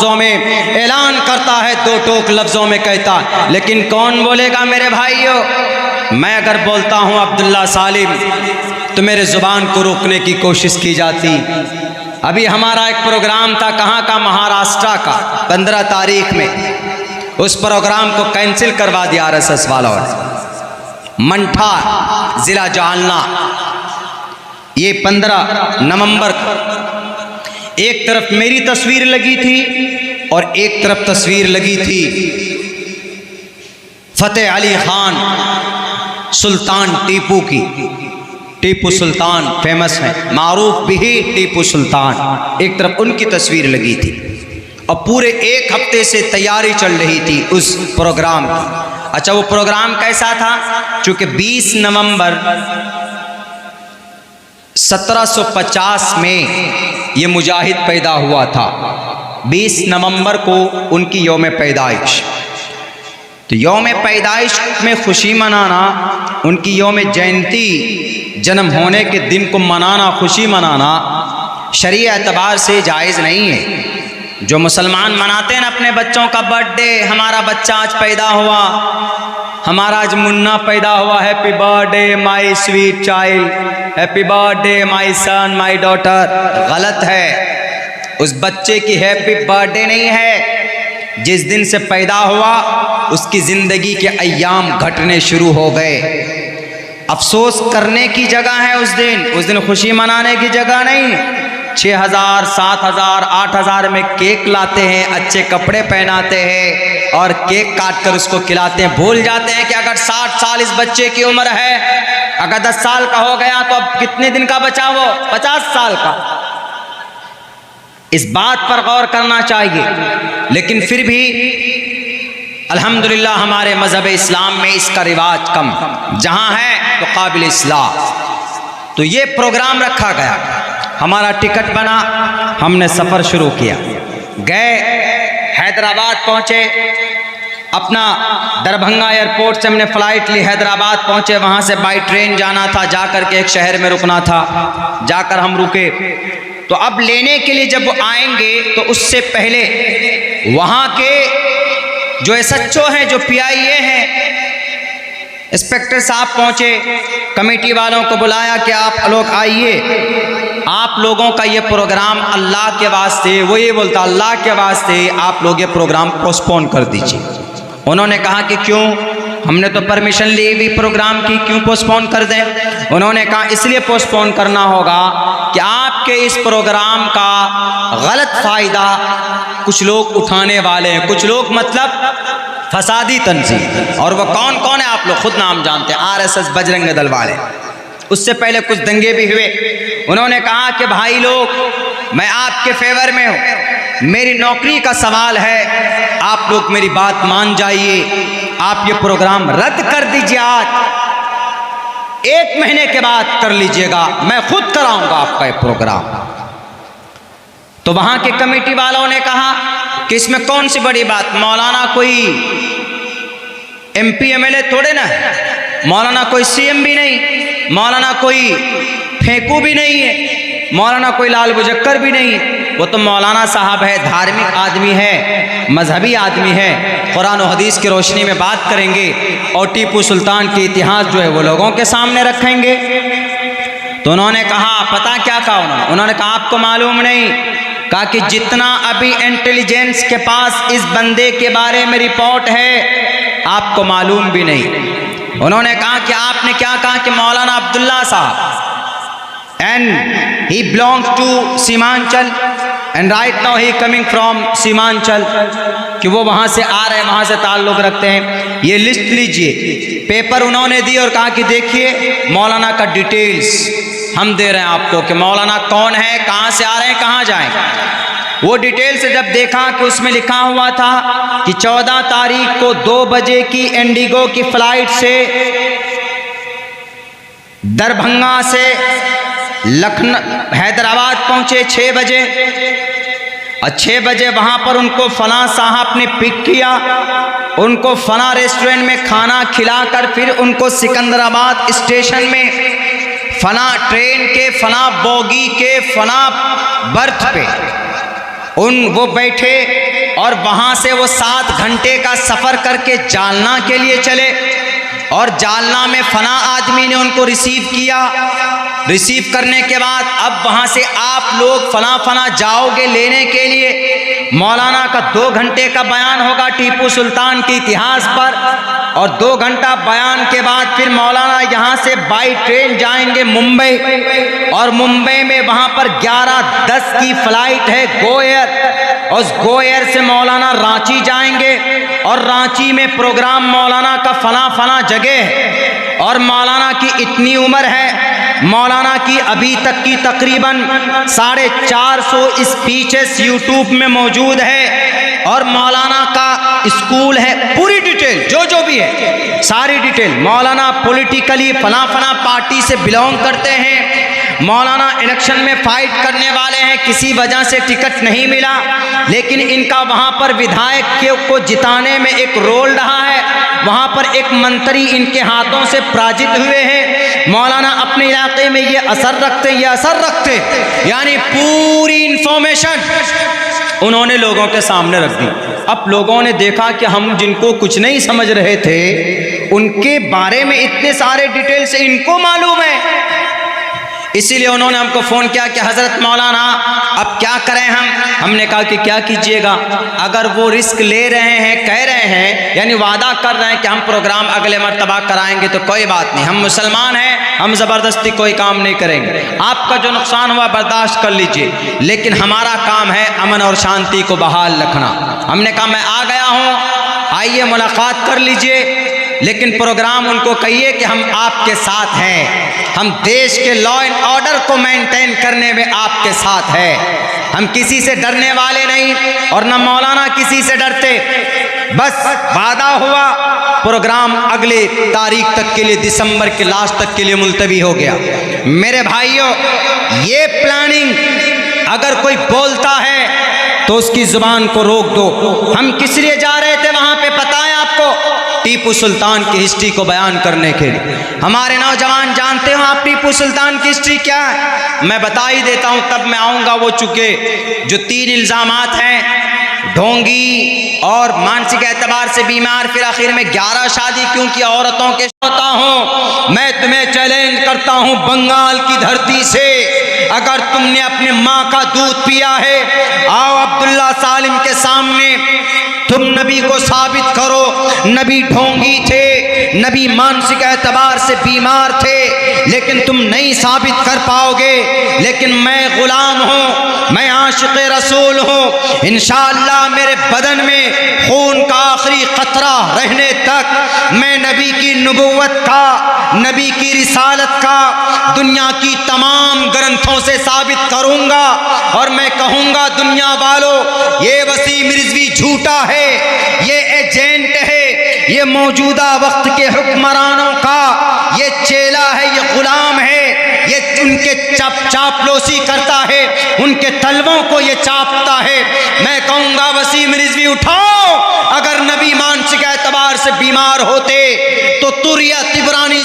लफ्ज़ों में ऐलान करता है, दो टोक लफ्ज़ों में कहता। लेकिन कौन बोलेगा मेरे भाइयों? मैं अगर बोलता हूँ अब्दुल्ला सालिम तो मेरे ज़ुबान को रोकने की कोशिश की जाती। अभी हमारा एक प्रोग्राम था, कहाँ का? महाराष्ट्र का, 15 तारीख में। उस प्रोग्राम को कैंसिल करवा दिया RSS वालों ने। मंठा ज़िला जालना, ये 15 नवंबर को एक तरफ मेरी तस्वीर लगी थी और एक तरफ तस्वीर लगी थी फतेह अली खान सुल्तान टीपू की। टीपू सुल्तान फेमस है, मारूफ भी टीपू सुल्तान। एक तरफ उनकी तस्वीर लगी थी और पूरे एक हफ्ते से तैयारी चल रही थी उस प्रोग्राम की। अच्छा, वो प्रोग्राम कैसा था? चूंकि 20 नवंबर 1750 में ये मुजाहिद पैदा हुआ था। 20 नवंबर को उनकी यौम पैदाइश। तो यौम पैदाइश में खुशी मनाना, उनकी यौम जयंती, जन्म होने के दिन को मनाना, खुशी मनाना शरीय एतबार से जायज़ नहीं है। जो मुसलमान मनाते हैं ना अपने बच्चों का बर्थडे, हमारा बच्चा आज पैदा हुआ, हमारा आज मुन्ना पैदा हुआ, happy birthday my sweet child, happy birthday my son my daughter. गलत है। उस बच्चे की हैप्पी बर्थडे नहीं है। जिस दिन से पैदा हुआ उसकी ज़िंदगी के अय्याम घटने शुरू हो गए। अफसोस करने की जगह है उस दिन खुशी मनाने की जगह नहीं। 6000, 7000, 8000 में केक लाते हैं, अच्छे कपड़े पहनाते हैं और केक काट कर उसको खिलाते हैं। भूल जाते हैं कि अगर 60 साल इस बच्चे की उम्र है, अगर 10 साल का हो गया तो अब कितने दिन का बचा? वो 50 साल का। इस बात पर गौर करना चाहिए। लेकिन फिर भी अल्हम्दुलिल्लाह हमारे मज़हब इस्लाम में इसका रिवाज कम, जहाँ है तो काबिल इस्लाह। तो ये प्रोग्राम रखा गया, हमारा टिकट बना, हमने सफ़र शुरू किया, गए हैदराबाद पहुँचे। अपना दरभंगा एयरपोर्ट से हमने फ़्लाइट ली, हैदराबाद पहुँचे। वहाँ से बाई ट्रेन जाना था, जाकर के एक शहर में रुकना था, जाकर हम रुके। तो अब लेने के लिए जब वो आएंगे तो उससे पहले वहाँ के जो SHO हैं, जो PIA हैं, इंस्पेक्टर साहब पहुँचे, कमेटी वालों को बुलाया कि आप लोग आइए, आप लोगों का ये प्रोग्राम अल्लाह के वास्ते, वो ये बोलता अल्लाह के वास्ते आप लोग ये प्रोग्राम पोस्टपोन कर दीजिए। उन्होंने कहा कि क्यों? हमने तो परमिशन ली हुई प्रोग्राम की, क्यों पोस्टपोन कर दें? उन्होंने कहा इसलिए पोस्टपोन करना होगा कि आपके इस प्रोग्राम का गलत फ़ायदा कुछ लोग उठाने वाले हैं, कुछ लोग मतलब फसादी तंजीम। और वह कौन कौन है आप लोग खुद नाम जानते हैं, RSS बजरंग दल वाले। उससे पहले कुछ दंगे भी हुए। उन्होंने कहा कि भाई लोग, मैं आपके फेवर में हूँ, मेरी नौकरी का सवाल है, आप लोग मेरी बात मान जाइए, आप ये प्रोग्राम रद्द कर दीजिए। आज 1 महीने के बाद कर लीजिएगा, मैं खुद कराऊंगा आपका ये प्रोग्राम। तो वहाँ के कमेटी वालों ने कहा कि इसमें कौन सी बड़ी बात, मौलाना कोई MP MLA थोड़े ना है, मौलाना कोई CM भी नहीं, मौलाना कोई फेंकू भी नहीं है, मौलाना कोई लाल बुजक्कर भी नहीं है। वो तो मौलाना साहब है, धार्मिक आदमी है, मजहबी आदमी है, कुरान और हदीस की रोशनी में बात करेंगे और टीपू सुल्तान के इतिहास जो है वो लोगों के सामने रखेंगे। तो उन्होंने कहा, पता क्या कहा उन्होंने कहा आपको मालूम नहीं, कहा कि जितना अभी इंटेलिजेंस के पास इस बंदे के बारे में रिपोर्ट है आपको मालूम भी नहीं। उन्होंने कहा कि आपने क्या कहा कि मौलाना अब्दुल्ला साहब and he belongs to Seemanchal and right now he coming from Seemanchal, कि वो वहाँ से आ रहे हैं, वहाँ से ताल्लुक़ रखते हैं। ये लिस्ट लीजिए। पेपर उन्होंने दी और कहा कि देखिए मौलाना का डिटेल्स हम दे रहे हैं आपको कि मौलाना कौन है, कहाँ से आ रहे हैं, कहाँ जाएं। वो डिटेल से जब देखा कि उसमें लिखा हुआ था कि 14 तारीख को 2 बजे की इंडिगो की फ़्लाइट से दरभंगा से लखनऊ हैदराबाद पहुँचे 6 बजे, और 6 बजे वहाँ पर उनको फलां साहब ने पिक किया, उनको फलां रेस्टोरेंट में खाना खिलाकर फिर उनको सिकंदराबाद स्टेशन में फलां ट्रेन के फलां बोगी के फलां बर्थ पे वो बैठे और वहाँ से वो 7 घंटे का सफ़र करके जालना के लिए चले और जालना में फना आदमी ने उनको रिसीव किया। रिसीव करने के बाद अब वहाँ से आप लोग फना जाओगे लेने के लिए। मौलाना का 2 घंटे का बयान होगा टीपू सुल्तान के इतिहास पर और 2 घंटा बयान के बाद फिर मौलाना यहाँ से बाई ट्रेन जाएंगे मुंबई और मुंबई में वहाँ पर 11:10 की फ्लाइट है गो एयर और उस गो एयर से मौलाना रांची जाएंगे और रांची में प्रोग्राम मौलाना का फना जगह है और मौलाना की इतनी उम्र है, मौलाना की अभी तक की तकरीबन 450 स्पीचेस यूट्यूब में मौजूद है और मौलाना का स्कूल है। पूरी डिटेल जो भी है सारी डिटेल। मौलाना पॉलिटिकली फना पार्टी से बिलोंग करते हैं। मौलाना इलेक्शन में फाइट करने वाले हैं, किसी वजह से टिकट नहीं मिला, लेकिन इनका वहाँ पर विधायक को जिताने में एक रोल रहा है। वहाँ पर एक मंत्री इनके हाथों से पराजित हुए हैं। मौलाना अपने इलाके में ये असर रखते यानी पूरी इंफॉर्मेशन उन्होंने लोगों के सामने रख दी। अब लोगों ने देखा कि हम जिनको कुछ नहीं समझ रहे थे उनके बारे में इतने सारे डिटेल से इनको मालूम है। इसीलिए उन्होंने हमको फ़ोन किया कि हज़रत मौलाना अब क्या करें हमने कहा कि क्या कीजिएगा, अगर वो रिस्क ले रहे हैं, कह रहे हैं यानी वादा कर रहे हैं कि हम प्रोग्राम अगले मर्तबा कराएंगे तो कोई बात नहीं, हम मुसलमान हैं, हम ज़बरदस्ती कोई काम नहीं करेंगे। आपका जो नुकसान हुआ बर्दाश्त कर लीजिए, लेकिन हमारा काम है अमन और शांति को बहाल रखना। हमने कहा मैं आ गया हूँ, आइए मुलाकात कर लीजिए, लेकिन प्रोग्राम उनको कहिए कि हम आपके साथ हैं, हम देश के लॉ एंड ऑर्डर को मेंटेन करने में आपके साथ है। हम किसी से डरने वाले नहीं और न मौलाना किसी से डरते। बस वादा हुआ, प्रोग्राम अगले तारीख तक के लिए, दिसंबर के लास्ट तक के लिए मुलतवी हो गया। मेरे भाइयों, ये प्लानिंग अगर कोई बोलता है तो उसकी जुबान को रोक दो। हम किस लिए जा रहे थे वहां पे पता है आपको? टीपू सुल्तान की हिस्ट्री को बयान करने के लिए। हमारे नौजवान जानते हो आप टीपू सुल्तान की हिस्ट्री क्या है? मैं बता ही देता हूं, तब मैं आऊंगा वो चुके जो 3 इल्जामात हैं, ढोंगी और मानसिक एतबार से बीमार, फिर आखिर में 11 शादी क्यों की औरतों के होता हूं। मैं तुम्हें चैलेंज करता हूं बंगाल की धरती से, अगर तुमने अपने माँ का दूध पिया है, आओ अब्दुल्ला सालिम के सामने तुम नबी को साबित करो। नबी ढोंगी थे, नबी मानसिक एतबार से बीमार थे, लेकिन तुम नहीं साबित कर पाओगे। लेकिन मैं गुलाम हूँ, मैं आशिक़ रसूल हूँ। इंशाअल्लाह मेरे बदन में खून का आखिरी कतरा रहने तक मैं नबी की नबुव्वत का, नबी की रिसालत का दुनिया की तमाम ग्रंथों से साबित करूँगा और मैं कहूँगा दुनिया वालों, ये वसीम रिजवी झूठा है, ये एजेंट है, ये मौजूदा वक्त के हुक्मरानों का ये चेला है, ये गुलाम है, ये उनके चापलूसी करता है, उनके तलवों को ये चापता है। मैं कहूँगा वसीम रिजवी उठाओ, अगर नबी मानसिक एतबार से बीमार होते तो तुरिया तिबरानी